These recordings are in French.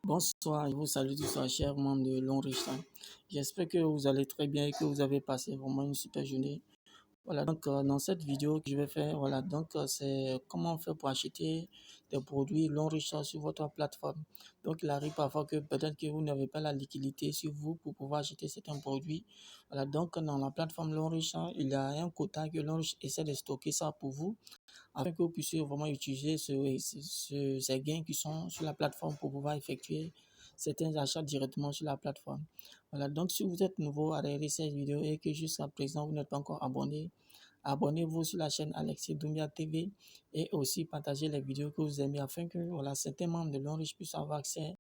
Bonsoir, je vous salue tous, chers membres de l'Enrichissant. J'espère que vous allez très bien et que vous avez passé vraiment une super journée. Voilà, donc dans cette vidéo que je vais faire, voilà, donc c'est comment faire pour acheter des produits l'enrichissant sur votre plateforme. Donc il arrive parfois que peut-être que vous n'avez pas la liquidité sur vous pour pouvoir acheter certains produits. Voilà, donc dans la plateforme l'enrichissant, il y a un quota que l'enrichissant essaie de stocker ça pour vous afin que vous puissiez vraiment utiliser ces gains qui sont sur la plateforme pour pouvoir effectuer certains achats directement sur la plateforme. Voilà, donc si vous êtes nouveau à regarder cette vidéo et que jusqu'à présent vous n'êtes pas encore abonné, abonnez-vous sur la chaîne Alexis Doumbia TV et aussi partagez les vidéos que vous aimez afin que voilà, certains membres de l'Enrichissement puissent avoir accès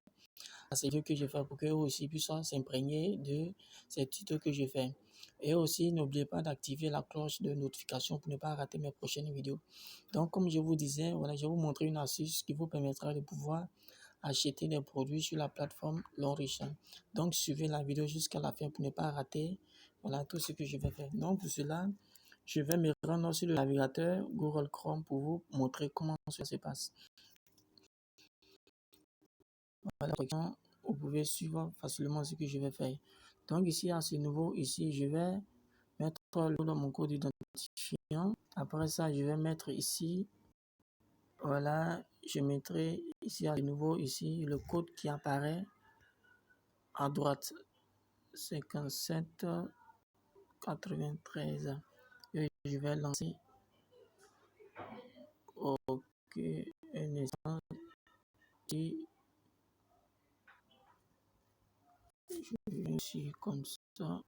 à ces vidéos que je fais pour qu'eux aussi puissent s'imprégner de ces tutos que je fais. Et aussi, n'oubliez pas d'activer la cloche de notification pour ne pas rater mes prochaines vidéos. Donc, comme je vous disais, voilà, je vais vous montrer une astuce qui vous permettra de pouvoir acheter des produits sur la plateforme L'Enrichissant. Donc, suivez la vidéo jusqu'à la fin pour ne pas rater voilà, tout ce que je vais faire. Donc, pour cela, je vais me rendre sur le navigateur Google Chrome pour vous montrer comment ça se passe. Voilà, vous pouvez suivre facilement ce que je vais faire. Donc ici, à ce niveau, ici, je vais mettre le nom de mon code identifiant. Après ça, je vais mettre ici, voilà, je mettrai ici à nouveau, ici, le code qui apparaît à droite, 57 93. Et je vais lancer. OK, un instant. Je vais ici comme ça.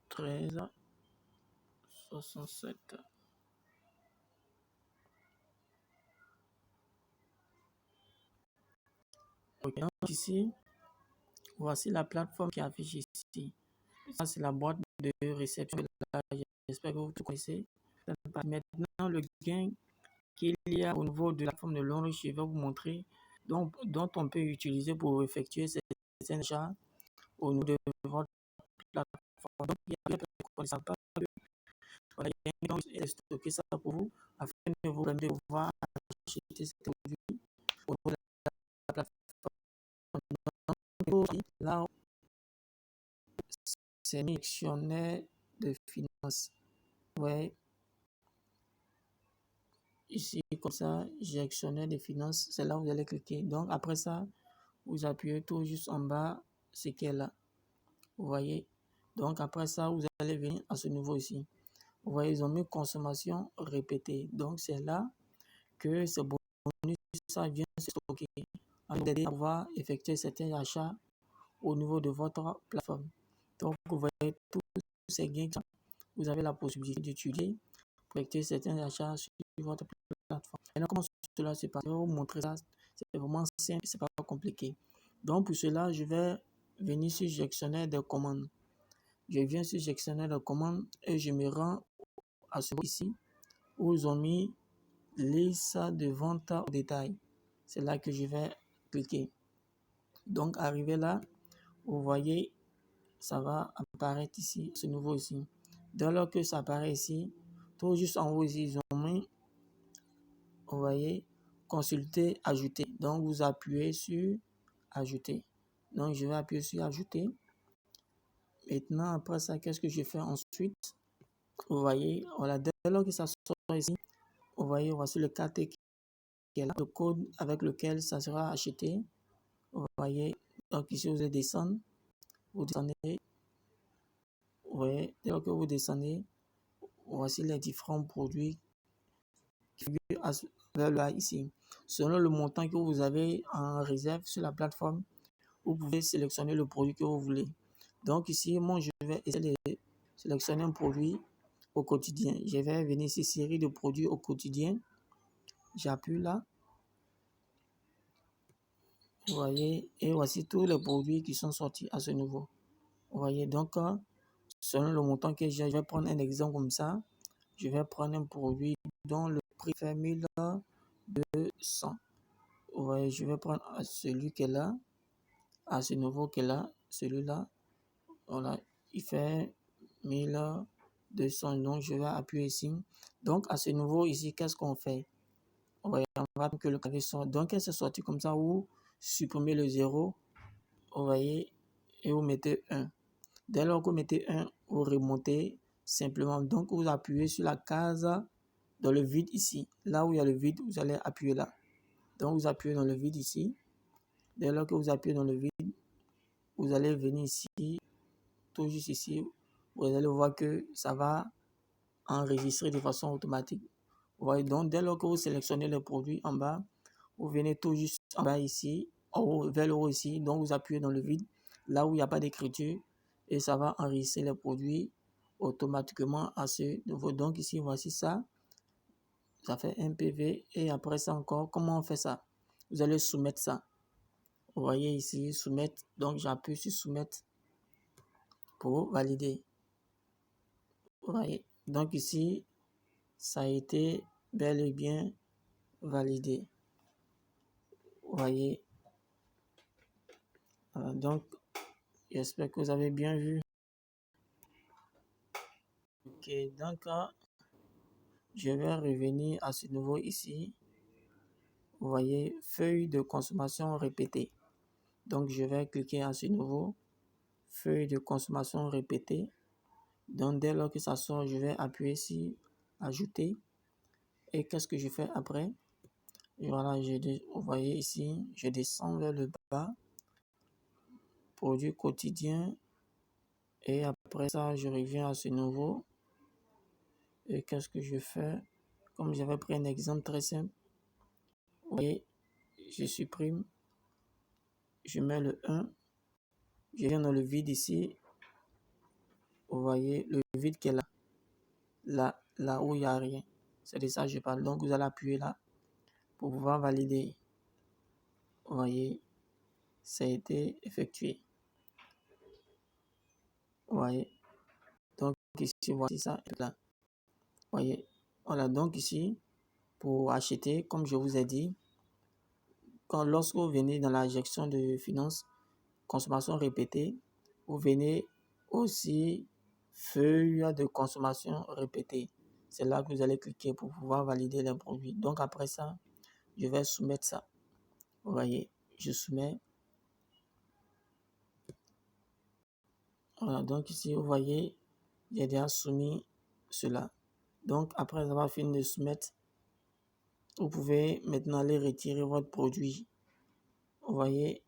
13 67. OK, donc ici, voici la plateforme qui affiche ici. Ça, c'est la boîte de réception. J'espère que vous connaissez. Maintenant, le gain qu'il y a au niveau de la plateforme de l'Enrichissant, je vais vous montrer, dont on peut utiliser pour effectuer ces achats au niveau de votre plateforme. Donc, il y a des personnes qui ne connaissent pas que voilà, il y a un gain stocker ça pour vous afin de vous permettre de pouvoir acheter ces produits au niveau de la plateforme. Donc, là, c'est un gestionnaire de finances. Ouais, ici, comme ça, gestionnaire des finances, c'est là où vous allez cliquer. Donc, après ça, vous appuyez tout juste en bas, ce qui est là. Vous voyez? Donc, après ça, vous allez venir à ce niveau ici. Vous voyez, ils ont mis consommation répétée. Donc, c'est là que ce bonus, ça vient se stocker. À vous aider à pouvoir effectuer certains achats au niveau de votre plateforme. Donc, vous voyez tous ces gains, vous avez la possibilité d'utiliser pour effectuer certains achats sur votre plateforme. Maintenant, comment cela se passe? Je vais vous montrer ça. C'est vraiment simple, c'est pas compliqué. Donc, pour cela, je vais venir sur gestionnaire de commandes. Je viens sur gestionnaire de commandes et je me rends à ce ici où ils ont mis liste de vente au détail. C'est là que je vais cliquer. Donc, arrivé là, vous voyez, ça va apparaître ici, ce nouveau ici. Dès lors que ça apparaît ici, tout juste en haut ici, ils ont mis, vous voyez, consulter, ajouter. Donc, vous appuyez sur ajouter. Donc, je vais appuyer sur ajouter. Maintenant, après ça, qu'est-ce que je fais ensuite? Vous voyez, voilà, dès lors que ça sort ici, vous voyez, voici le KT qui est là, le code avec lequel ça sera acheté. Vous voyez, donc ici, vous allez descendre. Vous descendez. Vous voyez, dès lors que vous descendez, voici les différents produits qui figurent là ici. Selon le montant que vous avez en réserve sur la plateforme, vous pouvez sélectionner le produit que vous voulez. Donc ici, moi, je vais essayer de sélectionner un produit au quotidien. Je vais venir ici, série de produits au quotidien. J'appuie là. Vous voyez, et voici tous les produits qui sont sortis à ce niveau. Vous voyez, donc, selon le montant que j'ai, je vais prendre un exemple comme ça. Je vais prendre un produit dont le prix fait 1200. Vous voyez, je vais prendre celui qui est là, à ce niveau qui est là, celui-là. Voilà, il fait 1200. 200. Donc, je vais appuyer ici. Donc, à ce niveau ici, qu'est-ce qu'on fait? On va que le clavier sorte. Donc, elle s'est sortie comme ça, vous supprimez le 0, vous voyez, et vous mettez 1. Dès lors que vous mettez 1, vous remontez simplement. Donc, vous appuyez sur la case dans le vide ici. Là où il y a le vide, vous allez appuyer là. Donc, vous appuyez dans le vide ici. Dès lors que vous appuyez dans le vide, vous allez venir ici, tout juste ici. Vous allez voir que ça va enregistrer de façon automatique. Vous voyez, donc, dès lors que vous sélectionnez le produit en bas, vous venez tout juste en bas ici, vers le haut ici. Donc, vous appuyez dans le vide, là où il n'y a pas d'écriture, et ça va enregistrer les produits automatiquement à ce niveau. Donc, ici, voici ça. Ça fait un PV. Et après ça encore, comment on fait ça? Vous allez soumettre ça. Vous voyez ici, soumettre. Donc, j'appuie sur soumettre pour valider. Vous voyez. Donc, ici, ça a été bel et bien validé. Vous voyez. Voilà, donc, j'espère que vous avez bien vu. Ok, donc, je vais revenir à ce niveau ici. Vous voyez, feuille de consommation répétée. Donc, je vais cliquer à ce niveau. Feuille de consommation répétée. Donc, dès lors que ça sort, je vais appuyer ici, ajouter. Et qu'est-ce que je fais après? Et voilà, vous voyez ici, je descends vers le bas. Produit quotidien. Et après ça, je reviens à ce niveau. Et qu'est-ce que je fais? Comme j'avais pris un exemple très simple. Vous voyez, je supprime. Je mets le 1. Je viens dans le vide ici. Vous voyez le vide qui est là. Là où il n'y a rien. C'est de ça que je parle. Donc, vous allez appuyer là pour pouvoir valider. Vous voyez, ça a été effectué. Vous voyez. Donc, ici, voici ça. Là. Vous voyez. Voilà. Donc, ici, pour acheter, comme je vous ai dit, lorsque vous venez dans la gestion de finances, consommation répétée, vous venez aussi feuille de consommation répétée. C'est là que vous allez cliquer pour pouvoir valider les produits. Donc après ça, je vais soumettre ça. Vous voyez, je soumets. Voilà, donc ici, vous voyez, j'ai déjà soumis cela. Donc après avoir fini de soumettre, vous pouvez maintenant aller retirer votre produit. Vous voyez,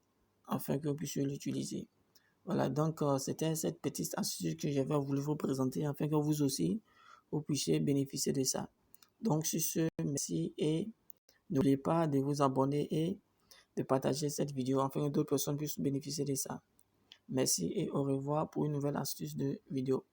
afin que vous puissiez l'utiliser. Voilà, donc c'était cette petite astuce que j'avais voulu vous présenter afin que vous aussi, vous puissiez bénéficier de ça. Donc sur ce, merci et n'oubliez pas de vous abonner et de partager cette vidéo afin que d'autres personnes puissent bénéficier de ça. Merci et au revoir pour une nouvelle astuce de vidéo.